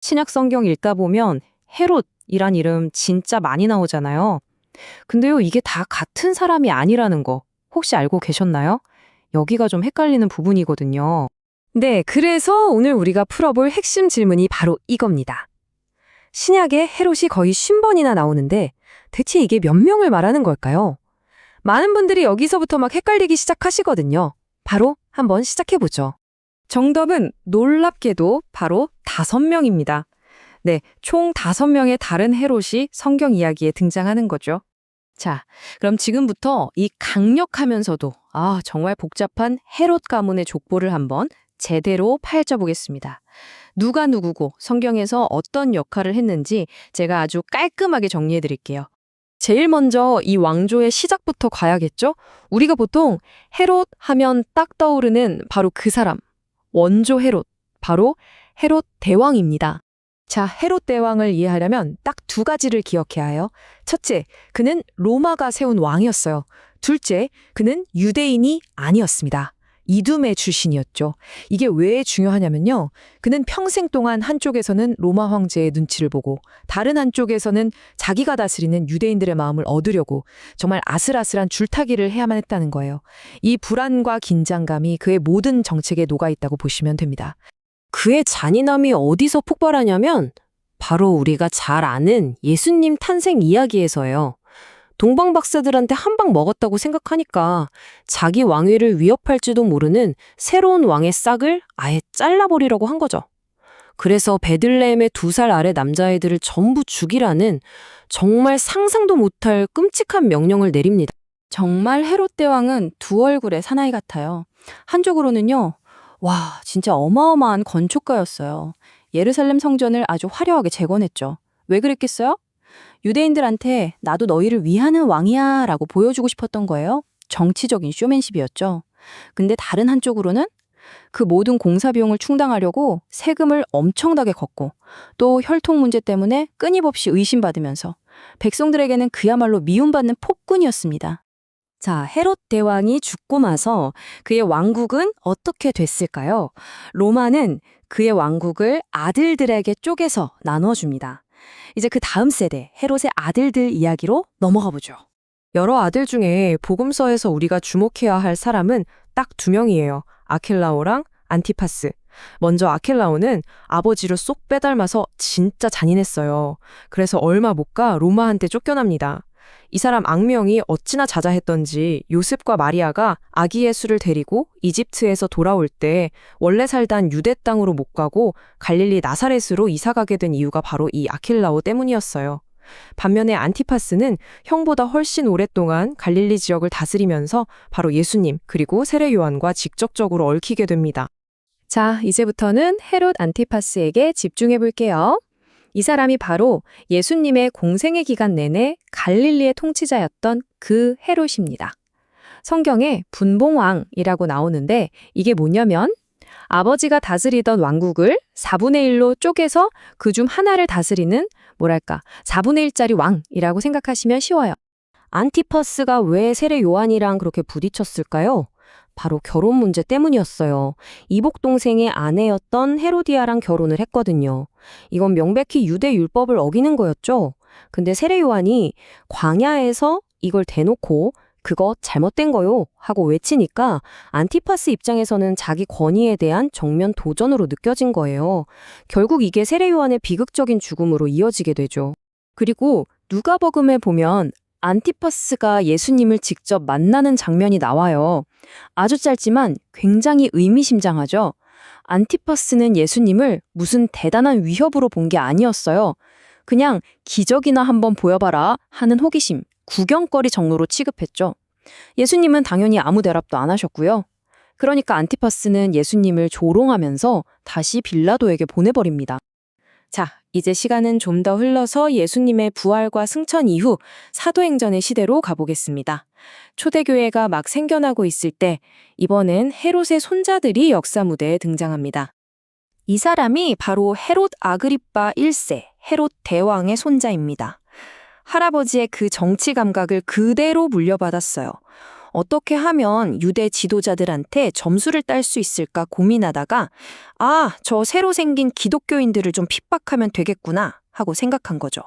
신약 성경 읽다 보면 헤롯이란 이름 진짜 많이 나오잖아요. 근데요, 이게 다 같은 사람이 아니라는 거 혹시 알고 계셨나요? 여기가 좀 헷갈리는 부분이거든요. 네, 그래서 오늘 우리가 풀어볼 핵심 질문이 바로 이겁니다. 신약에 헤롯이 거의 50번이나 나오는데 대체 이게 몇 명을 말하는 걸까요? 많은 분들이 여기서부터 막 헷갈리기 시작하시거든요. 바로 한번 시작해보죠. 정답은 놀랍게도 바로 5명입니다. 네, 총 5명의 다른 헤롯이 성경 이야기에 등장하는 거죠. 자, 그럼 지금부터 이 강력하면서도 정말 복잡한 헤롯 가문의 족보를 한번 제대로 파헤쳐 보겠습니다. 누가 누구고 성경에서 어떤 역할을 했는지 제가 아주 깔끔하게 정리해 드릴게요. 제일 먼저 이 왕조의 시작부터 가야겠죠? 우리가 보통 헤롯 하면 딱 떠오르는 바로 그 사람, 원조 헤롯, 바로 헤롯 대왕입니다. 자, 헤롯 대왕을 이해하려면 딱 2가지를 기억해야 해요. 첫째, 그는 로마가 세운 왕이었어요. 둘째, 그는 유대인이 아니었습니다. 이두메 출신이었죠. 이게 왜 중요하냐면요. 그는 평생 동안 한쪽에서는 로마 황제의 눈치를 보고 다른 한쪽에서는 자기가 다스리는 유대인들의 마음을 얻으려고 정말 아슬아슬한 줄타기를 해야만 했다는 거예요. 이 불안과 긴장감이 그의 모든 정책에 녹아있다고 보시면 됩니다. 그의 잔인함이 어디서 폭발하냐면 바로 우리가 잘 아는 예수님 탄생 이야기에서예요. 동방 박사들한테 한 방 먹었다고 생각하니까 자기 왕위를 위협할지도 모르는 새로운 왕의 싹을 아예 잘라버리려고 한 거죠. 그래서 베들레헴의 2살 아래 남자애들을 전부 죽이라는 정말 상상도 못할 끔찍한 명령을 내립니다. 정말 헤롯 대왕은 두 얼굴의 사나이 같아요. 한쪽으로는요, 와, 진짜 어마어마한 건축가였어요. 예루살렘 성전을 아주 화려하게 재건했죠. 왜 그랬겠어요? 유대인들한테 나도 너희를 위하는 왕이야 라고 보여주고 싶었던 거예요. 정치적인 쇼맨십이었죠. 근데 다른 한쪽으로는 그 모든 공사 비용을 충당하려고 세금을 엄청나게 걷고 또 혈통 문제 때문에 끊임없이 의심받으면서 백성들에게는 그야말로 미움받는 폭군이었습니다. 자, 헤롯 대왕이 죽고 나서 그의 왕국은 어떻게 됐을까요? 로마는 그의 왕국을 아들들에게 쪼개서 나눠줍니다. 이제 그 다음 세대, 헤롯의 아들들 이야기로 넘어가 보죠. 여러 아들 중에 복음서에서 우리가 주목해야 할 사람은 딱 2명이에요. 아켈라오랑 안티파스. 먼저 아켈라오는 아버지를 쏙 빼닮아서 진짜 잔인했어요. 그래서 얼마 못 가 로마한테 쫓겨납니다. 이 사람 악명이 어찌나 자자했던지 요셉과 마리아가 아기 예수를 데리고 이집트에서 돌아올 때 원래 살던 유대 땅으로 못 가고 갈릴리 나사렛으로 이사가게 된 이유가 바로 이 아킬라오 때문이었어요. 반면에 안티파스는 형보다 훨씬 오랫동안 갈릴리 지역을 다스리면서 바로 예수님 그리고 세례 요한과 직접적으로 얽히게 됩니다. 자, 이제부터는 헤롯 안티파스에게 집중해 볼게요. 이 사람이 바로 예수님의 공생의 기간 내내 갈릴리의 통치자였던 그 헤롯입니다. 성경에 분봉왕이라고 나오는데 이게 뭐냐면 아버지가 다스리던 왕국을 4분의 1로 쪼개서 그중 하나를 다스리는 뭐랄까 4분의 1짜리 왕이라고 생각하시면 쉬워요. 안티파스가 왜 세례 요한이랑 그렇게 부딪혔을까요? 바로 결혼 문제 때문이었어요. 이복 동생의 아내였던 헤로디아랑 결혼을 했거든요. 이건 명백히 유대 율법을 어기는 거였죠. 근데 세례 요한이 광야에서 이걸 대놓고 그거 잘못된 거요 하고 외치니까 안티파스 입장에서는 자기 권위에 대한 정면 도전으로 느껴진 거예요. 결국 이게 세례 요한의 비극적인 죽음으로 이어지게 되죠. 그리고 누가복음에 보면 안티파스가 예수님을 직접 만나는 장면이 나와요. 아주 짧지만 굉장히 의미심장하죠. 안티파스는 예수님을 무슨 대단한 위협으로 본 게 아니었어요. 그냥 기적이나 한번 보여봐라 하는 호기심, 구경거리 정도로 취급했죠. 예수님은 당연히 아무 대답도 안 하셨고요. 그러니까 안티파스는 예수님을 조롱하면서 다시 빌라도에게 보내버립니다. 자, 이제 시간은 좀 더 흘러서 예수님의 부활과 승천 이후 사도행전의 시대로 가보겠습니다. 초대교회가 막 생겨나고 있을 때 이번엔 헤롯의 손자들이 역사 무대에 등장합니다. 이 사람이 바로 헤롯 아그리빠 1세, 헤롯 대왕의 손자입니다. 할아버지의 그 정치 감각을 그대로 물려받았어요. 어떻게 하면 유대 지도자들한테 점수를 딸 수 있을까 고민하다가 저 새로 생긴 기독교인들을 좀 핍박하면 되겠구나 하고 생각한 거죠.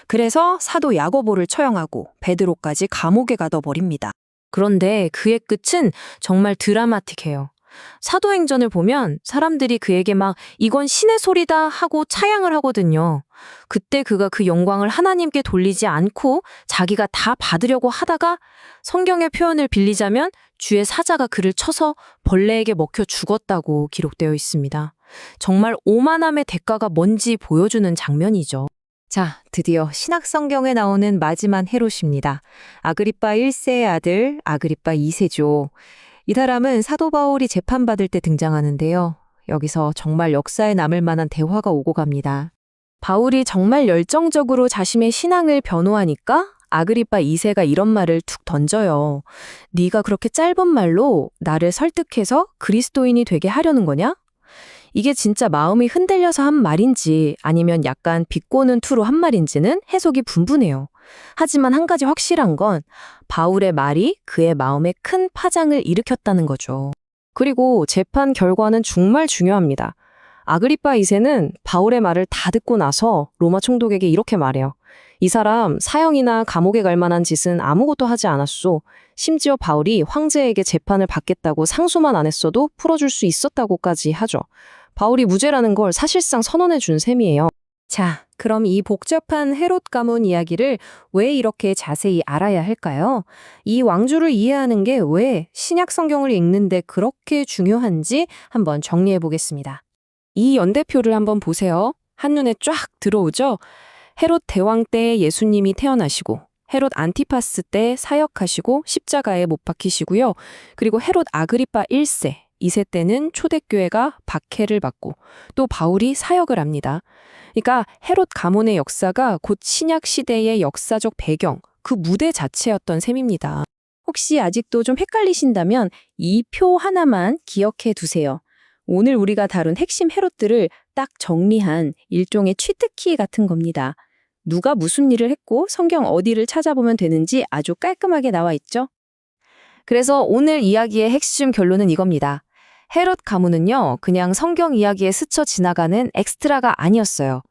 그래서 사도 야고보를 처형하고 베드로까지 감옥에 가둬버립니다. 그런데 그의 끝은 정말 드라마틱해요. 사도행전을 보면 사람들이 그에게 막 이건 신의 소리다 하고 차양을 하거든요. 그때 그가 그 영광을 하나님께 돌리지 않고 자기가 다 받으려고 하다가 성경의 표현을 빌리자면 주의 사자가 그를 쳐서 벌레에게 먹혀 죽었다고 기록되어 있습니다. 정말 오만함의 대가가 뭔지 보여주는 장면이죠. 자, 드디어 신약 성경에 나오는 마지막 헤롯입니다. 아그리빠 1세의 아들 아그리빠 2세죠. 이 사람은 사도 바울이 재판받을 때 등장하는데요. 여기서 정말 역사에 남을 만한 대화가 오고 갑니다. 바울이 정말 열정적으로 자신의 신앙을 변호하니까 아그리빠 2세가 이런 말을 툭 던져요. 네가 그렇게 짧은 말로 나를 설득해서 그리스도인이 되게 하려는 거냐? 이게 진짜 마음이 흔들려서 한 말인지 아니면 약간 비꼬는 투로 한 말인지는 해석이 분분해요. 하지만 한 가지 확실한 건 바울의 말이 그의 마음에 큰 파장을 일으켰다는 거죠. 그리고 재판 결과는 정말 중요합니다. 아그리빠 2세는 바울의 말을 다 듣고 나서 로마 총독에게 이렇게 말해요. 이 사람 사형이나 감옥에 갈 만한 짓은 아무것도 하지 않았소. 심지어 바울이 황제에게 재판을 받겠다고 상소만 안 했어도 풀어줄 수 있었다고까지 하죠. 바울이 무죄라는 걸 사실상 선언해 준 셈이에요. 자, 그럼 이 복잡한 헤롯 가문 이야기를 왜 이렇게 자세히 알아야 할까요? 이 왕조를 이해하는 게 왜 신약 성경을 읽는데 그렇게 중요한지 한번 정리해 보겠습니다. 이 연대표를 한번 보세요. 한눈에 쫙 들어오죠? 헤롯 대왕 때 예수님이 태어나시고 헤롯 안티파스 때 사역하시고 십자가에 못 박히시고요. 그리고 헤롯 아그리빠 1세, 2세 때는 초대교회가 박해를 받고 또 바울이 사역을 합니다. 그러니까 헤롯 가문의 역사가 곧 신약 시대의 역사적 배경, 그 무대 자체였던 셈입니다. 혹시 아직도 좀 헷갈리신다면 이 표 하나만 기억해 두세요. 오늘 우리가 다룬 핵심 헤롯들을 딱 정리한 일종의 취트키 같은 겁니다. 누가 무슨 일을 했고 성경 어디를 찾아보면 되는지 아주 깔끔하게 나와 있죠? 그래서 오늘 이야기의 핵심 결론은 이겁니다. 헤롯 가문은요, 그냥 성경 이야기에 스쳐 지나가는 엑스트라가 아니었어요.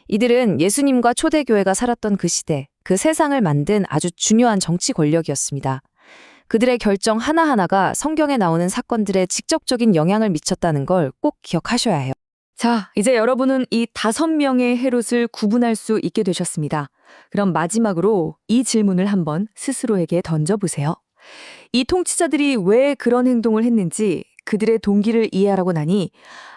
이들은 예수님과 초대교회가 살았던 그 시대, 그 세상을 만든 아주 중요한 정치 권력이었습니다. 그들의 결정 하나하나가 성경에 나오는 사건들에 직접적인 영향을 미쳤다는 걸 꼭 기억하셔야 해요. 자, 이제 여러분은 이 5명의 헤롯을 구분할 수 있게 되셨습니다. 그럼 마지막으로 이 질문을 한번 스스로에게 던져보세요. 이 통치자들이 왜 그런 행동을 했는지 그들의 동기를 이해하라고 나니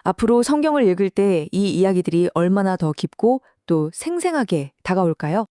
앞으로 성경을 읽을 때 이 이야기들이 얼마나 더 깊고 또 생생하게 다가올까요?